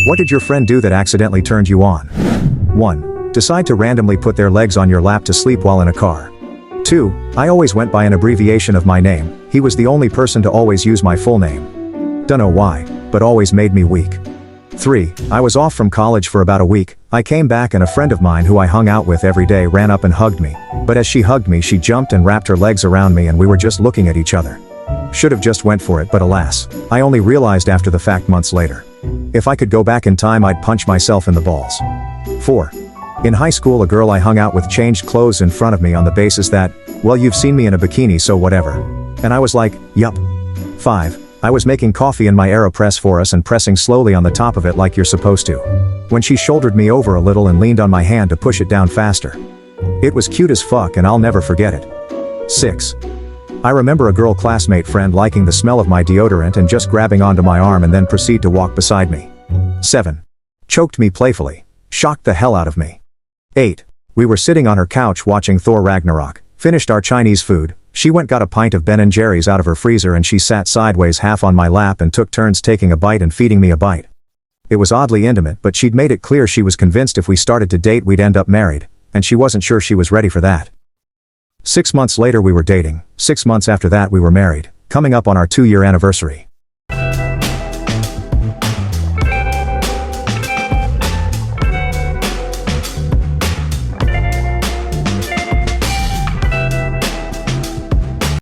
What did your friend do that accidentally turned you on? 1. Decide to randomly put their legs on your lap to sleep while in a car. 2. I always went by an abbreviation of my name. He was the only person to always use my full name. Dunno why, but always made me weak. 3. I was off from college for about a week. I came back and a friend of mine who I hung out with every day ran up and hugged me. But as she hugged me, she jumped and wrapped her legs around me and we were just looking at each other. Should have just went for it, but alas, I only realized after the fact months later. If I could go back in time, I'd punch myself in the balls. 4. In high school, a girl I hung out with changed clothes in front of me on the basis that, well, you've seen me in a bikini, so whatever. And I was like, yup. 5. I was making coffee in my AeroPress for us and pressing slowly on the top of it like you're supposed to. When she shouldered me over a little and leaned on my hand to push it down faster. It was cute as fuck and I'll never forget it. 6. I remember a girl classmate friend liking the smell of my deodorant and just grabbing onto my arm and then proceed to walk beside me. 7. Choked me playfully. Shocked the hell out of me. 8. We were sitting on her couch watching Thor Ragnarok. Finished our Chinese food. She got a pint of Ben & Jerry's out of her freezer and she sat sideways half on my lap and took turns taking a bite and feeding me a bite. It was oddly intimate, but she'd made it clear she was convinced if we started to date we'd end up married, and she wasn't sure she was ready for that. 6 months later we were dating. 6 months after that we were married, coming up on our 2-year anniversary.